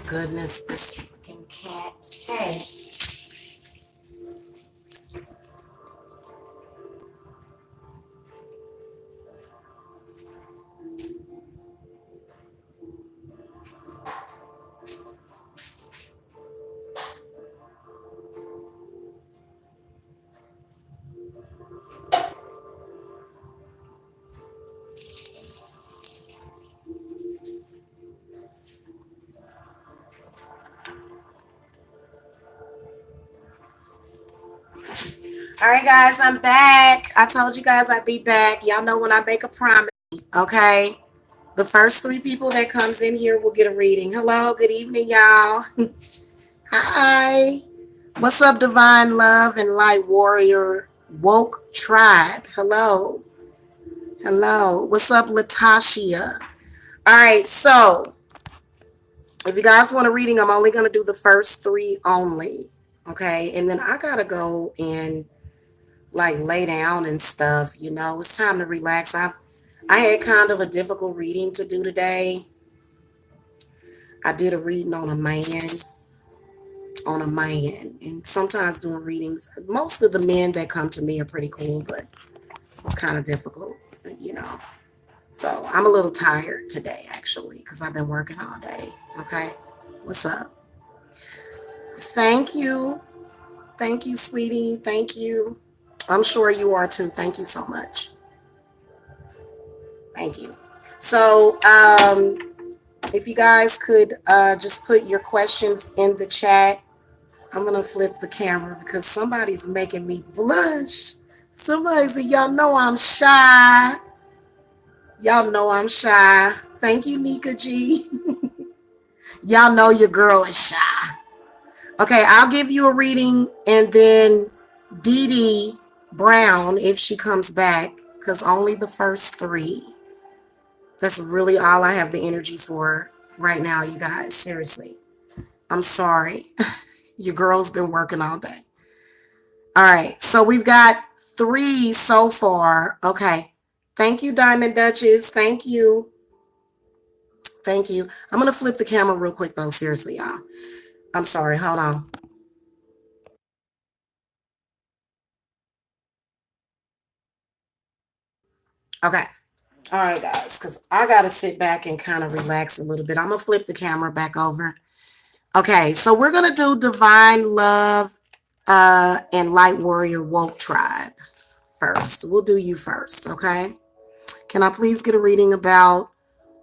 Goodness, this freaking cat. Hey. All right, guys, I'm back. I told you guys I'd be back. Y'all know when I make a promise, okay? The first three people that comes in here will get a reading. Hello, good evening, y'all. Hi. What's up, Divine Love and Light Warrior Woke Tribe? Hello. Hello. What's up, Latasha? All right, so if you guys want a reading, I'm only going to do the first three only, okay? And then I got to go and like lay down and stuff. It's time to relax. I had kind of a difficult reading to do today. I did a reading on a man, and sometimes doing readings, most of the men that come to me are pretty cool, but it's kind of difficult, you know. So I'm a little tired today, actually, because I've been working all day. Okay, what's up? Thank you, sweetie. Thank you. I'm sure you are too. Thank you so much. Thank you. So, if you guys could just put your questions in the chat. I'm going to flip the camera because somebody's making me blush. Somebody said, y'all know I'm shy. Y'all know I'm shy. Thank you, Nika G. Y'all know your girl is shy. Okay, I'll give you a reading, and then Dee Dee Brown, if she comes back, because only the first three. That's really all I have the energy for right now, you guys. Seriously. I'm sorry. Your girl's been working all day. All right. So we've got three so far. Okay. Thank you, Diamond Duchess. Thank you. Thank you. I'm going to flip the camera real quick, though. Seriously, y'all. I'm sorry. Hold on. Okay. All right, guys, because I got to sit back and kind of relax a little bit. I'm going to flip the camera back over. Okay, so we're going to do Divine Love and Light Warrior Woke Tribe first. We'll do you first, okay? Can I please get a reading about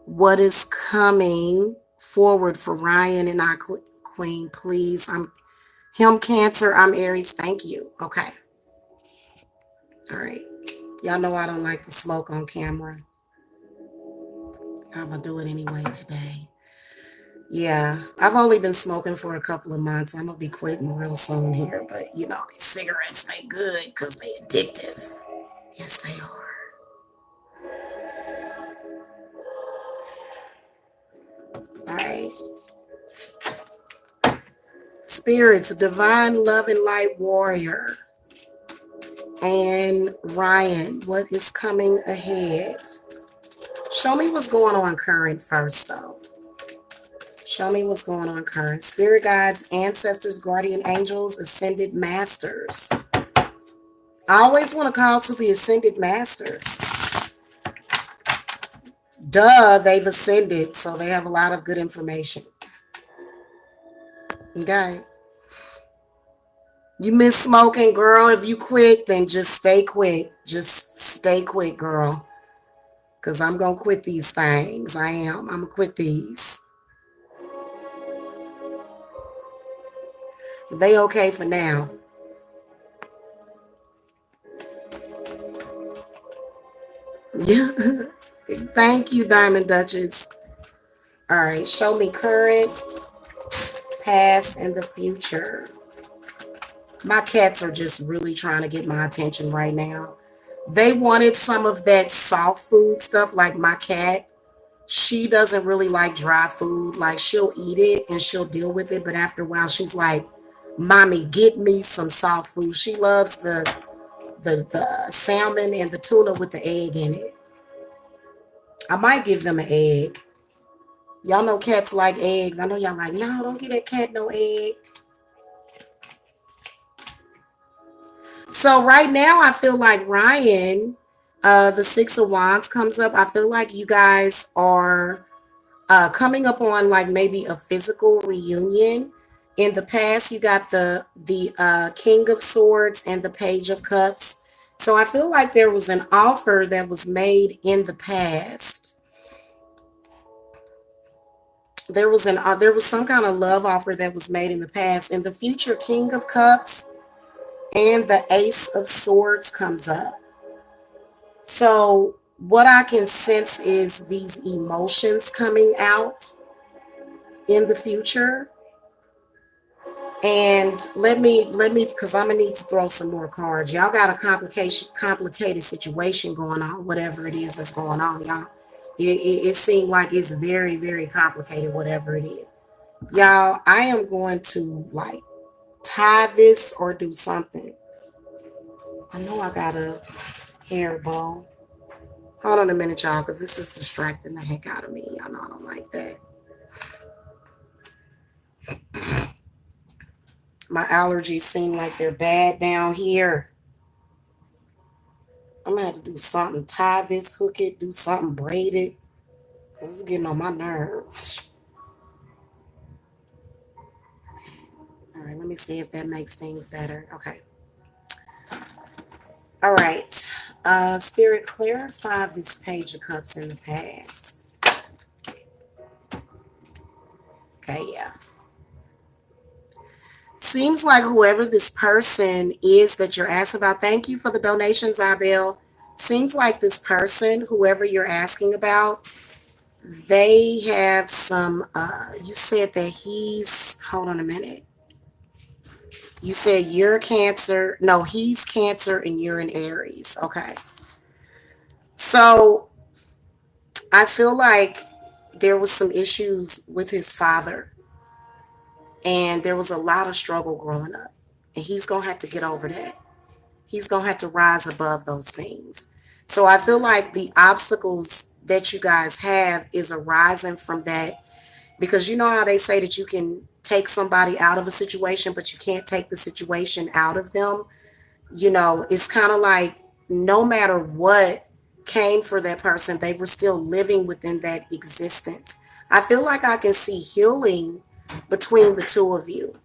what is coming forward for Ryan and I, Queen, please? I'm him, Cancer. I'm Aries. Thank you. Okay. All right. Y'all know I don't like to smoke on camera. I'm going to do it anyway today. Yeah, I've only been smoking for a couple of months. I'm going to be quitting real soon here. But, these cigarettes, they good because they addictive. Yes, they are. All right. Spirits, Divine Love and Light Warrior. And Ryan, what is coming ahead? Show me what's going on current first, though. Show me what's going on current. Spirit guides, ancestors, guardian angels, ascended masters. I always want to call to the ascended masters. Duh, they've ascended, so they have a lot of good information. Okay. You miss smoking, girl. If you quit, then just stay quit. Just stay quit, girl. Because I'm going to quit these things. I am. I'm going to quit these. They okay for now. Yeah. Thank you, Diamond Duchess. All right. Show me current, past, and the future. My cats are just really trying to get my attention right now. They wanted some of that soft food stuff, like my cat. She doesn't really like dry food. Like, she'll eat it and she'll deal with it. But after a while, she's like, Mommy, get me some soft food. She loves the salmon and the tuna with the egg in it. I might give them an egg. Y'all know cats like eggs. I know y'all like, no, don't get that cat no egg. So right now, I feel like Ryan, the Six of Wands comes up. I feel like you guys are coming up on like maybe a physical reunion. In the past, you got the King of Swords and the Page of Cups. So I feel like there was an offer that was made in the past. There was some kind of love offer that was made in the past. In the future, King of Cups and the Ace of Swords comes up. So what I can sense is these emotions coming out in the future. And let me because I'm gonna need to throw some more cards. Y'all got a complicated situation going on, whatever it is that's going on, y'all. It seems like it's very, very complicated, whatever it is. Y'all, I am going to like tie this or do something. I know I got a hair bow. Hold on a minute, y'all, because this is distracting the heck out of me. Y'all know I don't like that. My allergies seem like they're bad down here. I'm gonna have to do something. Tie this, hook it, do something, braid it. This is getting on my nerves. All right, let me see if that makes things better. Okay. All right. Spirit, clarify this Page of Cups in the past. Okay, yeah. Seems like whoever this person is that you're asking about, thank you for the donations, Abel. Seems like this person, whoever you're asking about, they have some, you said that hold on a minute. You said you're Cancer. No, he's Cancer and you're in Aries. Okay. So I feel like there was some issues with his father and there was a lot of struggle growing up. And he's going to have to get over that. He's going to have to rise above those things. So I feel like the obstacles that you guys have is arising from that, because you know how they say that you can take somebody out of a situation, but you can't take the situation out of them. You know, it's kind of like no matter what came for that person, they were still living within that existence. I feel like I can see healing between the two of you.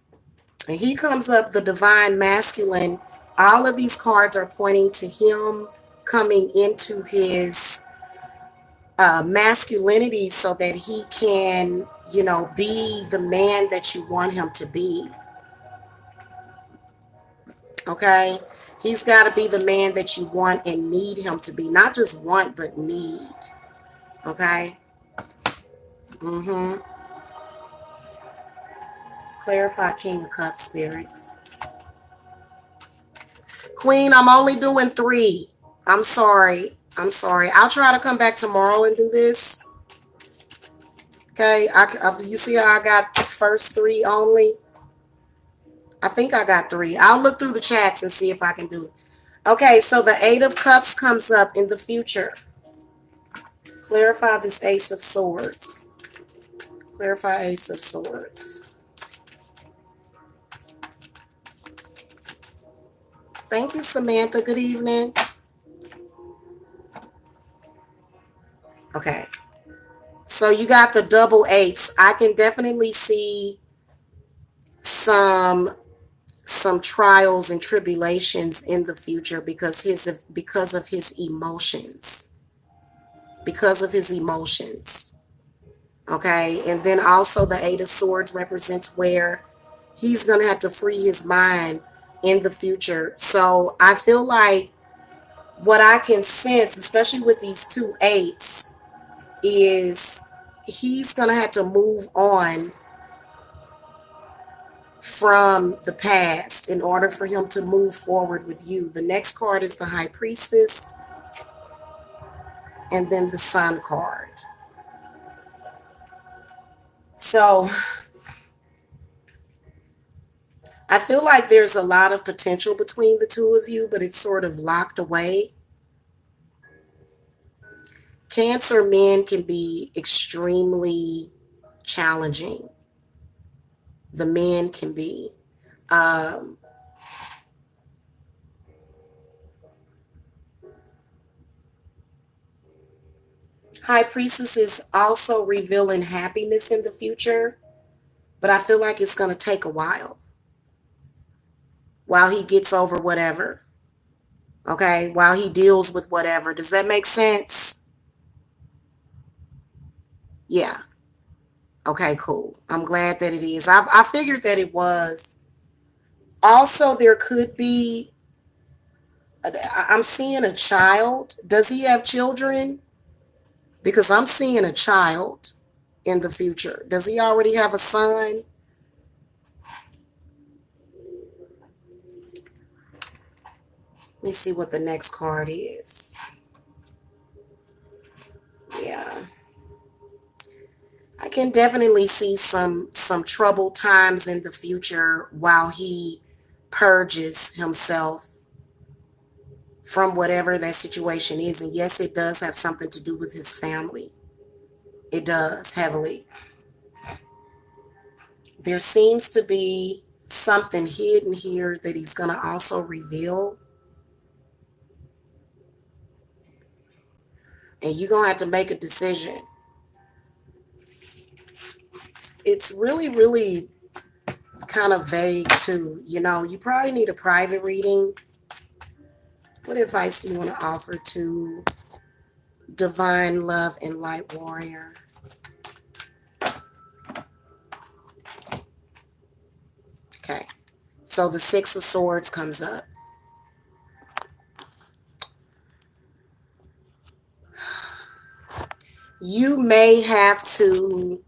And he comes up, the divine masculine. All of these cards are pointing to him coming into his masculinity so that he can, you know, be the man that you want him to be. Okay? He's got to be the man that you want and need him to be. Not just want, but need. Okay? Mm-hmm. Clarify King of Cups, spirits. Queen, I'm only doing 3. I'm sorry. I'm sorry. I'll try to come back tomorrow and do this. Okay? You see how I got first 3 only? I think I got 3. I'll look through the chats and see if I can do it. Okay, so the 8 of Cups comes up in the future. Clarify this Ace of Swords. Clarify Ace of Swords. Thank you, Samantha. Good evening. Okay. So you got the double 8s. I can definitely see some trials and tribulations in the future because of his emotions. Because of his emotions. Okay? And then also the 8 of Swords represents where he's going to have to free his mind in the future. So I feel like what I can sense, especially with these 2 8s, is he's going to have to move on from the past in order for him to move forward with you. The next card is the High Priestess and then the Sun card. So I feel like there's a lot of potential between the two of you, but it's sort of locked away. Cancer men can be extremely challenging the men can be. High Priestess is also revealing happiness in the future, but I feel like it's going to take a while he gets over whatever. Okay, while he deals with whatever. Does that make sense? Yeah. Okay, cool. I'm glad that it is. I figured that it was. Also, there could be, I'm seeing a child. Does he have children? Because I'm seeing a child in the future. Does he already have a son? Let me see what the next card is. Yeah. I can definitely see some troubled times in the future while he purges himself from whatever that situation is. And yes, it does have something to do with his family. It does, heavily. There seems to be something hidden here that he's going to also reveal. And you're going to have to make a decision. It's really, really kind of vague too. You know, you probably need a private reading. What advice do you want to offer to Divine Love and Light Warrior? Okay, so the Six of Swords comes up. You may have to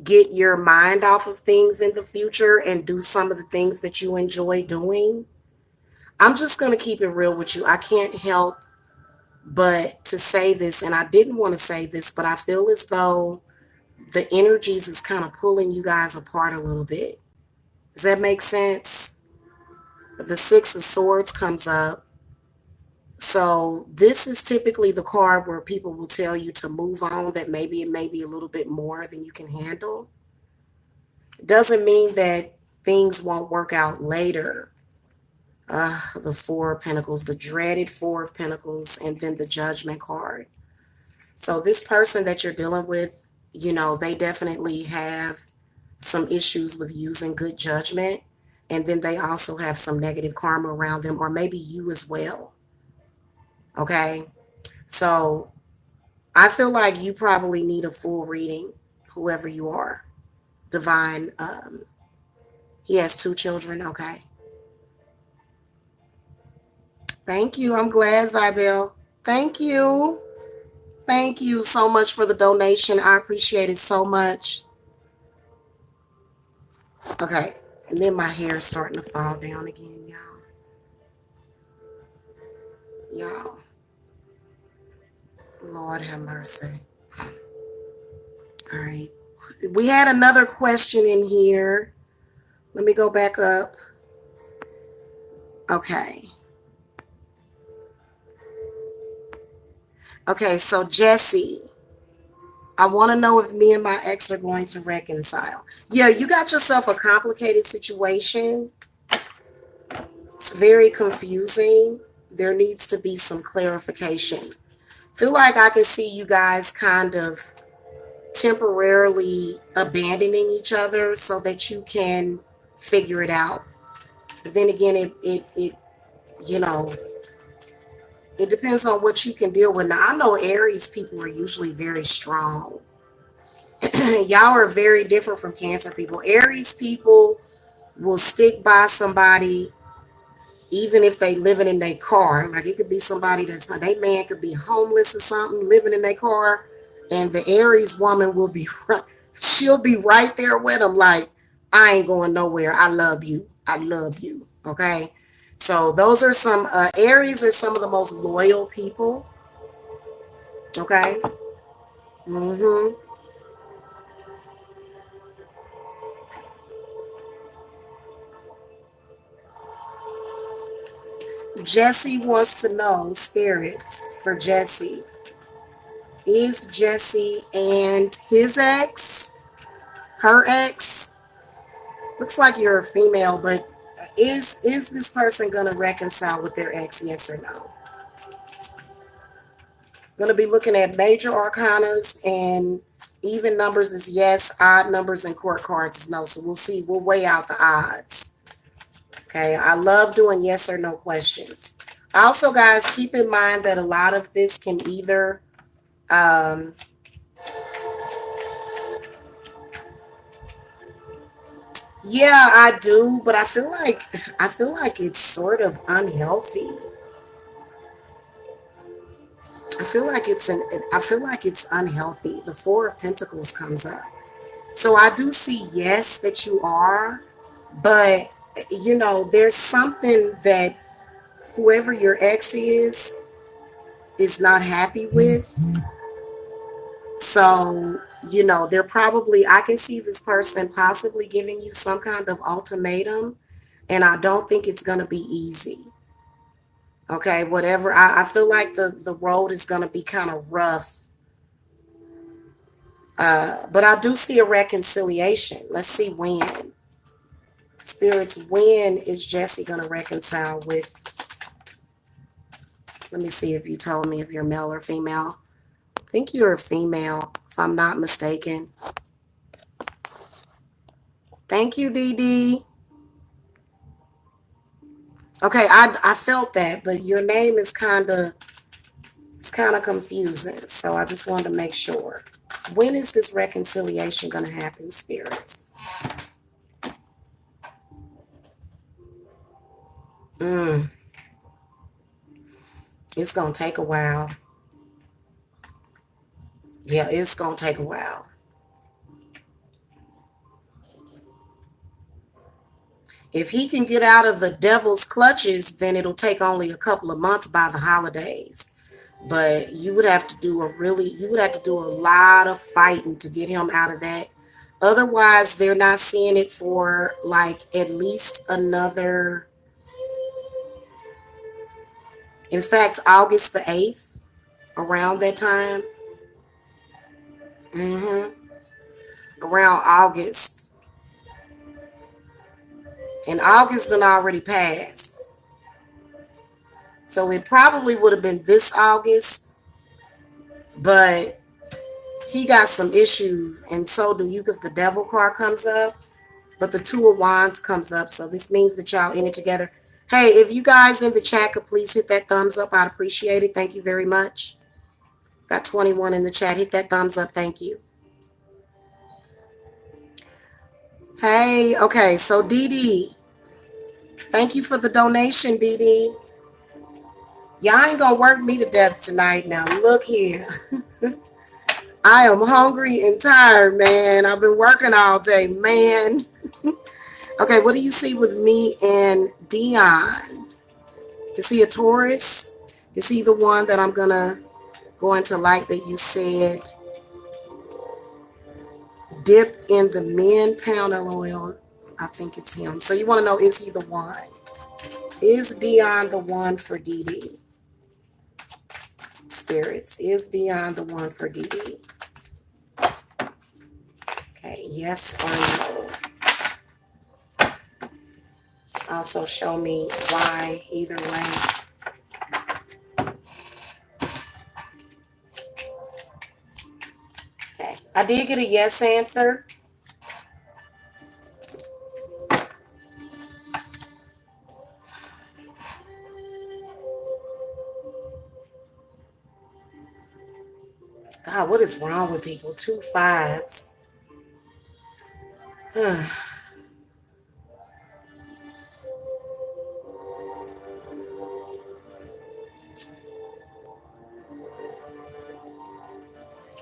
get your mind off of things in the future and do some of the things that you enjoy doing. I'm just going to keep it real with you. I can't help but to say this, and I didn't want to say this, but I feel as though the energies is kind of pulling you guys apart a little bit. Does that make sense? The Six of Swords comes up. So this is typically the card where people will tell you to move on, that maybe it may be a little bit more than you can handle. It doesn't mean that things won't work out later. The Four of Pentacles, the dreaded Four of Pentacles, and then the Judgment card. So this person that you're dealing with, you know, they definitely have some issues with using good judgment. And then they also have some negative karma around them, or maybe you as well. Okay, so I feel like you probably need a full reading, whoever you are. Divine, he has 2 children. Okay. Thank you. I'm glad, Zybel. Thank you. Thank you so much for the donation. I appreciate it so much. Okay, and then my hair is starting to fall down again, y'all. Y'all. Lord have mercy. All right. We had another question in here. Let me go back up. Okay. Okay, so Jesse, I want to know if me and my ex are going to reconcile. Yeah, you got yourself a complicated situation. It's very confusing. There needs to be some clarification. Feel like I can see you guys kind of temporarily abandoning each other so that you can figure it out. But then again, it you know, it depends on what you can deal with. Now, I know Aries people are usually very strong. Y'all are very different from Cancer people. Aries people will stick by somebody even if they living in their car. Like it could be somebody that's, they man could be homeless or something, living in their car, and the Aries woman will be she'll be right there with them, like, I ain't going nowhere. I love you. I love you. Okay. So those are some Aries are some of the most loyal people. Okay. Jesse wants to know, spirits for Jesse. Is Jesse and his ex her ex. Looks like you're a female, but is this person gonna reconcile with their ex? Yes or no? Going to be looking at major arcanas, and even numbers is yes, odd numbers and court cards is no. So we'll see. We'll weigh out the odds. Okay. I love doing yes or no questions. Also, guys, keep in mind that a lot of this can either yeah, I do, but I feel like it's sort of unhealthy. I feel like it's unhealthy. The Four of Pentacles comes up. So I do see yes that you are, but there's something that whoever your ex is not happy with. So, they're probably, I can see this person possibly giving you some kind of ultimatum, and I don't think it's going to be easy. Okay, whatever. I feel like the road is going to be kind of rough. But I do see a reconciliation. Let's see when. Spirits, when is Jesse going to reconcile with? Let me see if you told me if you're male or female. I think you're a female, if I'm not mistaken. Thank you, Dee Dee. Okay, I felt that, but your name is kind of confusing. So I just wanted to make sure. When is this reconciliation going to happen, spirits? It's going to take a while. Yeah, it's going to take a while. If he can get out of the devil's clutches, then it'll take only a couple of months by the holidays. But you would have to do a lot of fighting to get him out of that. Otherwise, they're not seeing it for like at least another, in fact, August the 8th, around that time. Around August. And August done already passed. So it probably would have been this August, but he got some issues, and so do you, because the devil card comes up, but the Two of Wands comes up. So this means that y'all in it together. Hey, if you guys in the chat could please hit that thumbs up, I'd appreciate it. Thank you very much. Got 21 in the chat. Hit that thumbs up. Thank you. Hey, okay, so Dee Dee, thank you for the donation, Dee Dee. Y'all ain't gonna work me to death tonight. Now look here. I am hungry and tired, man. I've been working all day, man. Okay, what do you see with me and Dion? Is he a Taurus? Is he the one that I'm gonna go into like that you said? Dip in the men pounded oil. I think it's him. So you want to know, is he the one? Is Dion the one for Dee Dee? Spirits, is Dion the one for Dee Dee? Okay, yes or no? Also show me why either way. Okay, I did get a yes answer. God, what is wrong with people? 2 5s.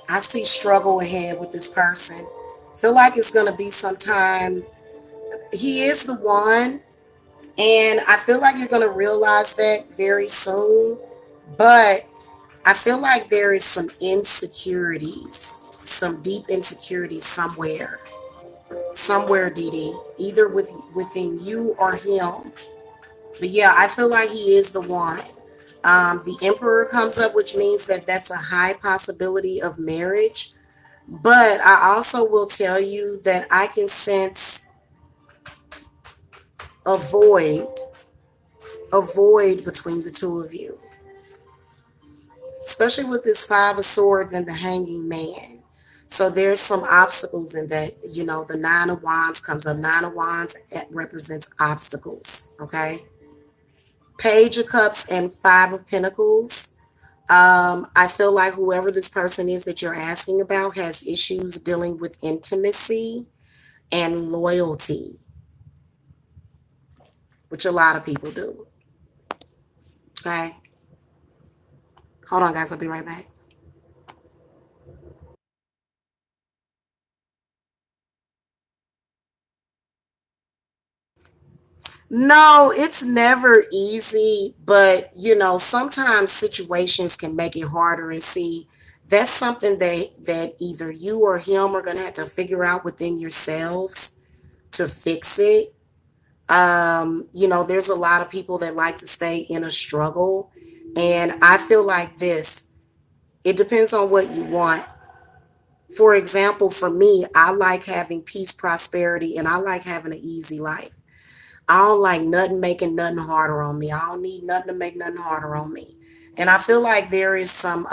I see struggle ahead with this person. Feel like it's going to be some time. He is the one. And I feel like you're going to realize that very soon. But I feel like there is some insecurities, some deep insecurities somewhere. Somewhere, Dee Dee. Either within you or him. But yeah, I feel like he is the one. The Emperor comes up, which means that that's a high possibility of marriage. But I also will tell you that I can sense a void between the two of you, especially with this Five of Swords and the Hanging Man. So there's some obstacles in that. The Nine of Wands comes up. Nine of Wands represents obstacles. Okay. Page of Cups and Five of Pentacles. I feel like whoever this person is that you're asking about has issues dealing with intimacy and loyalty, which a lot of people do. Okay. Hold on, guys. I'll be right back. No, it's never easy, but sometimes situations can make it harder. And see, that's something that either you or him are gonna have to figure out within yourselves to fix it. There's a lot of people that like to stay in a struggle, and I feel like this. It depends on what you want. For example, for me, I like having peace, prosperity, and I like having an easy life. I don't like nothing making nothing harder on me. I don't need nothing to make nothing harder on me. And I feel like there is some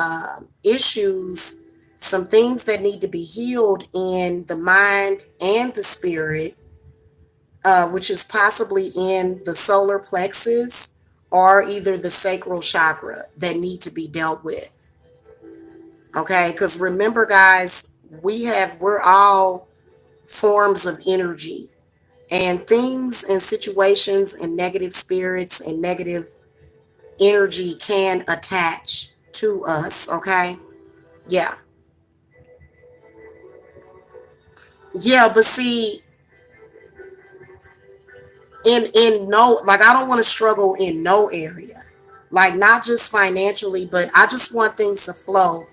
issues, some things that need to be healed in the mind and the spirit, which is possibly in the solar plexus or either the sacral chakra that need to be dealt with. Okay, because remember, guys, we're all forms of energy, and things and situations and negative spirits and negative energy can attach to us. Okay. Yeah. Yeah, but see, in no, like, I don't want to struggle in no area, like not just financially, but I just want things to flow.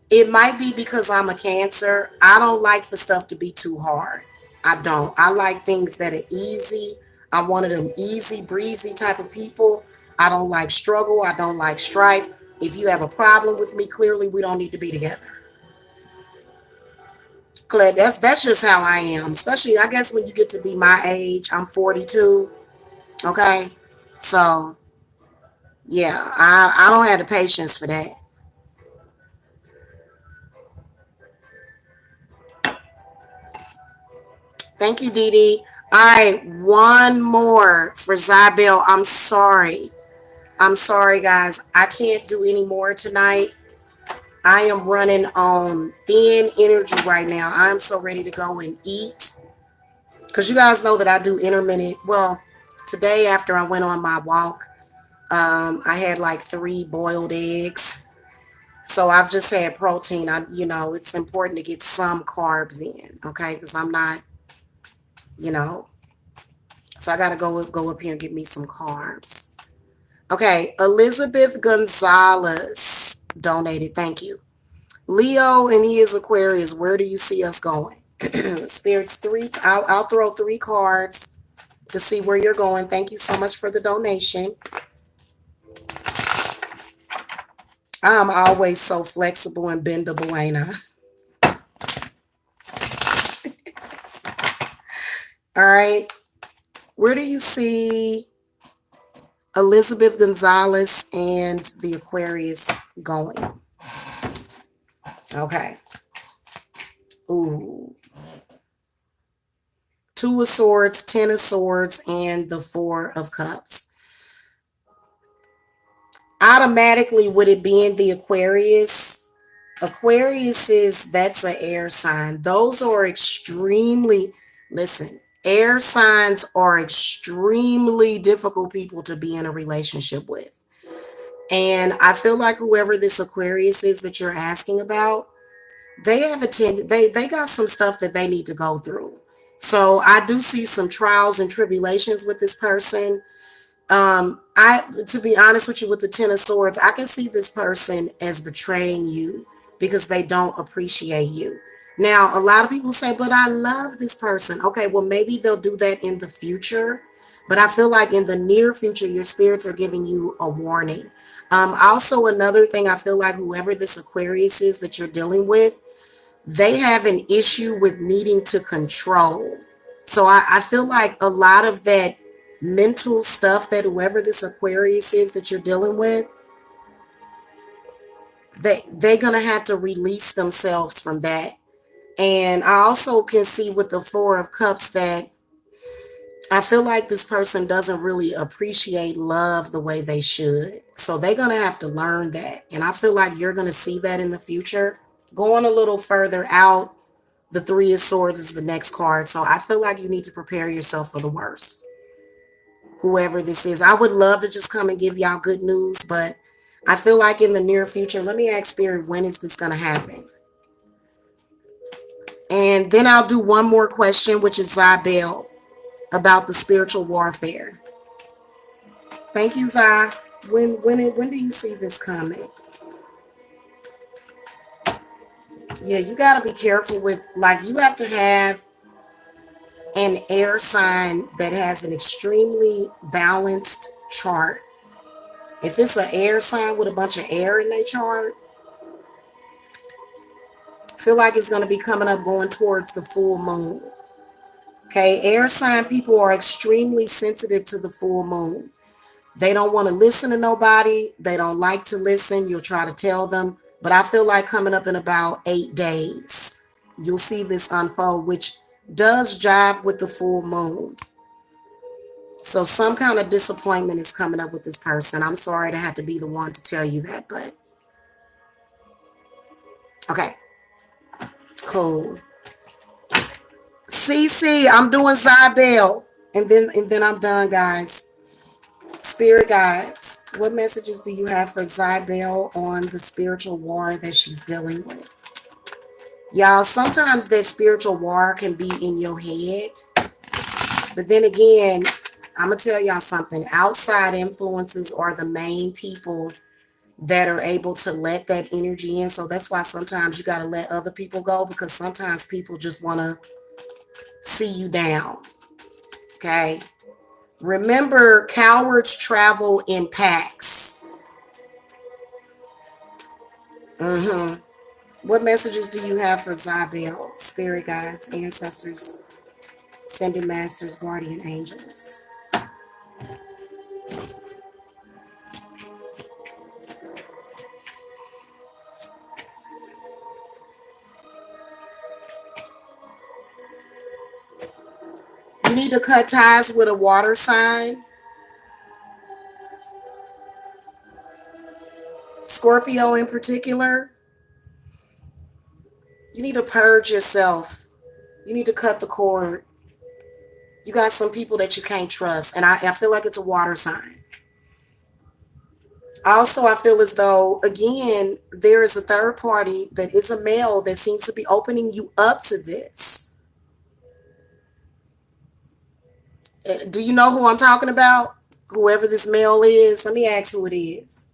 It might be because I'm a Cancer. I don't like for stuff to be too hard. I don't. I like things that are easy. I'm one of them easy breezy type of people. I don't like struggle. I don't like strife. If you have a problem with me, clearly we don't need to be together. Claire, that's just how I am. Especially, I guess, when you get to be my age. I'm 42. Okay, so yeah, I don't have the patience for that. Thank you, Dee Dee. All right, one more for Zybel. I'm sorry. I'm sorry, guys. I can't do any more tonight. I am running on thin energy right now. I'm so ready to go and eat. Because you guys know that I do intermittent. Well, today after I went on my walk, I had like 3 boiled eggs. So I've just had protein. It's important to get some carbs in, okay? Because I'm not, you know, so I got to go up here and get me some carbs. Okay, Elizabeth Gonzalez donated. Thank you. Leo and he is Aquarius. Where do you see us going? Spirits three. I'll throw 3 cards to see where you're going. Thank you so much for the donation. I'm always so flexible and bendable, ain't I? All right. Where do you see Elizabeth Gonzalez and the Aquarius going? Okay. Ooh. 2 of Swords, 10 of Swords, and the 4 of Cups. Automatically, would it be in the Aquarius? Aquarius that's an air sign. Those are extremely, listen, air signs are extremely difficult people to be in a relationship with. And I feel like whoever this Aquarius is that you're asking about, they have attended, they got some stuff that they need to go through. So I do see some trials and tribulations with this person. I to be honest with you, with the 10 of Swords, I can see this person as betraying you because they don't appreciate you. Now, a lot of people say, but I love this person. Okay, well, maybe they'll do that in the future. But I feel like in the near future, your spirits are giving you a warning. Also, another thing, I feel like whoever this Aquarius is that you're dealing with, they have an issue with needing to control. So I feel like a lot of that mental stuff that whoever this Aquarius is that you're dealing with, they're gonna have to release themselves from that. And I also can see with the Four of Cups that I feel like this person doesn't really appreciate love the way they should. So they're going to have to learn that. And I feel like you're going to see that in the future. Going a little further out, the Three of Swords is the next card. So I feel like you need to prepare yourself for the worst. Whoever this is. I would love to just come and give y'all good news, but I feel like in the near future, let me ask Spirit, when is this going to happen? And then I'll do one more question, which is Zybel, about the spiritual warfare. Thank you, Zai. When do you see this coming? Yeah, you got to be careful with, like, you have to have an air sign that has an extremely balanced chart. If it's an air sign with a bunch of air in their chart, I feel like it's going to be coming up going towards the full moon. Okay, air sign people are extremely sensitive to the full moon. They don't want to listen to nobody. They don't like to listen. You'll try to tell them. But I feel like coming up in about 8 days, you'll see this unfold, which does jive with the full moon. So some kind of disappointment is coming up with this person. I'm sorry to have to be the one to tell you that, but okay, cool. CC, I'm doing Zybel, and then I'm done, guys. Spirit guides, what messages do you have for Zybel on the spiritual war that she's dealing with? Y'all, sometimes that spiritual war can be in your head. But then again, I'm going to tell y'all something. Outside influences are the main people that are able to let that energy in. So that's why sometimes you got to let other people go, because sometimes people just want to see you down. Okay? Remember, cowards travel in packs. What messages do you have for Zybel, spirit guides, ancestors, ascended masters, guardian angels? You need to cut ties with a water sign. Scorpio in particular. You need to purge yourself. You need to cut the cord. You got some people that you can't trust. And I feel like it's a water sign. Also, I feel as though, again, there is a third party that is a male that seems to be opening you up to this. Do you know who I'm talking about? Whoever this male is. Let me ask who it is.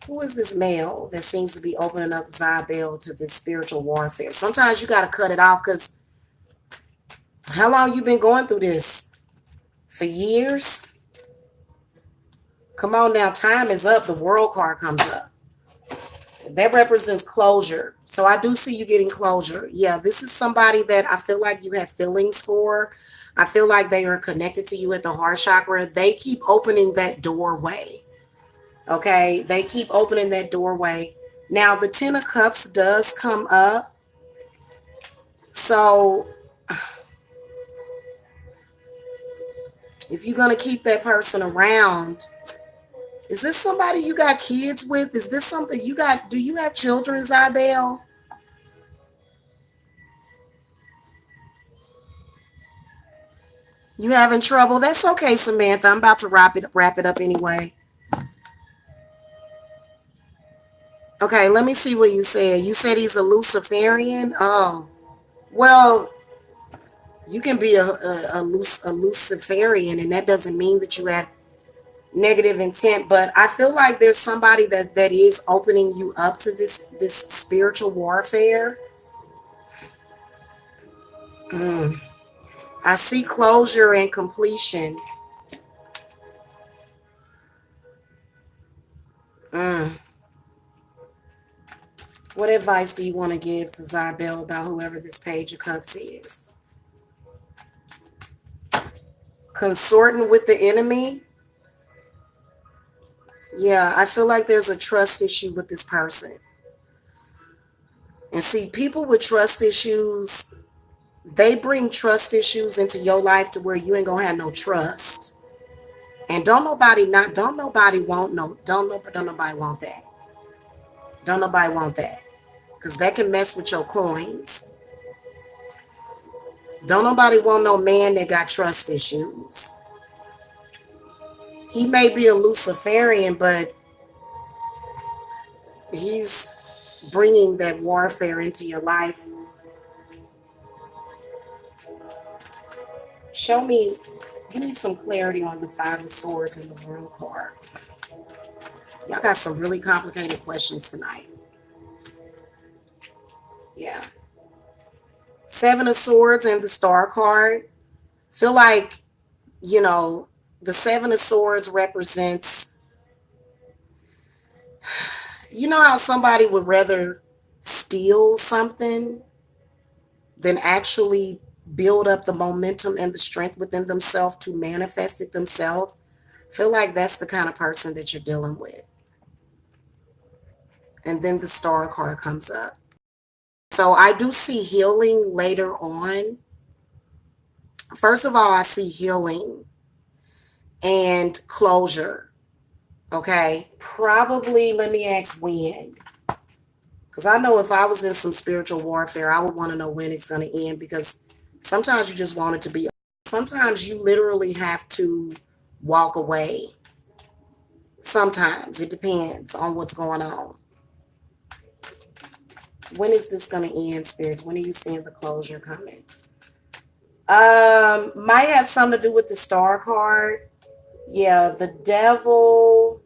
Who is this male that seems to be opening up Zybel to this spiritual warfare? Sometimes you got to cut it off, because how long you been going through this? For years? Come on now, time is up. The world card comes up. That represents closure. So I do see you getting closure. Yeah, this is somebody that I feel like you have feelings for. I feel like they are connected to you at the heart chakra. They keep opening that doorway. Okay, they keep opening that doorway. Now, the Ten of Cups does come up. So if you're going to keep that person around, is this somebody you got kids with? Is this something you got? Do you have children, Zybel? You having trouble? That's okay, Samantha. I'm about to wrap it up anyway. Okay, let me see what you said. You said he's a Luciferian? Oh, well, you can be a Luciferian, and that doesn't mean that you have negative intent. But I feel like there's somebody that is opening you up to this spiritual warfare. I see closure and completion. What advice do you want to give to Zarbel about whoever this Page of Cups is? Consorting with the enemy? Yeah, I feel like there's a trust issue with this person. And see, people with trust issues, they bring trust issues into your life to where you ain't gonna have no trust. And don't nobody want that. Don't nobody want that. Because that can mess with your coins. Don't nobody want no man that got trust issues. He may be a Luciferian, but he's bringing that warfare into your life. Show me, give me some clarity on the Five of Swords and the World card. Y'all got some really complicated questions tonight. Yeah. Seven of Swords and the Star card. Feel like, you know, the Seven of Swords represents, you know how somebody would rather steal something than actually build up the momentum and the strength within themselves to manifest it themselves? Feel like that's the kind of person that you're dealing with. And then the Star card comes up. So I do see healing later on. First of all, I see healing and closure. Okay. Probably, let me ask when. Because I know if I was in some spiritual warfare, I would want to know when it's going to end, because sometimes you just want it to be. Sometimes you literally have to walk away. Sometimes it depends on what's going on. When is this going to end, spirits? When are you seeing the closure coming? Might have something to do with the Star card. Yeah, the Devil.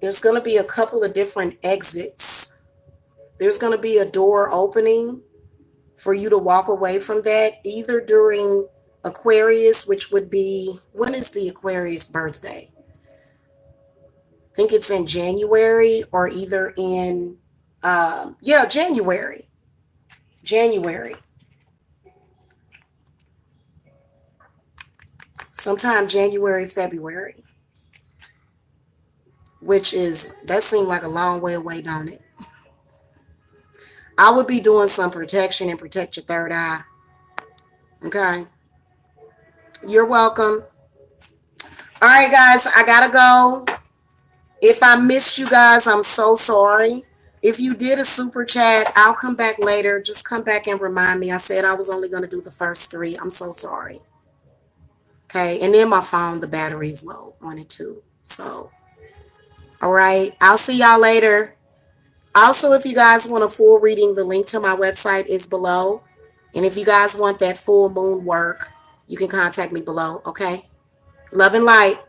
There's going to be a couple of different exits. There's going to be a door opening for you to walk away from that, either during Aquarius, which would be, when is the Aquarius birthday? I think it's in January, or either in, January. Sometime January, February. Which is, that seemed like a long way away, don't it? I would be doing some protection and protect your third eye. Okay. You're welcome. All right, guys, I gotta go. If I missed you guys, I'm so sorry. If you did a super chat, I'll come back later. Just come back and remind me. I said I was only going to do the first three. I'm so sorry. Okay. And then my phone, the battery's low on it too. So, all right. I'll see y'all later. Also, if you guys want a full reading, the link to my website is below. And if you guys want that full moon work, you can contact me below. Okay. Love and light.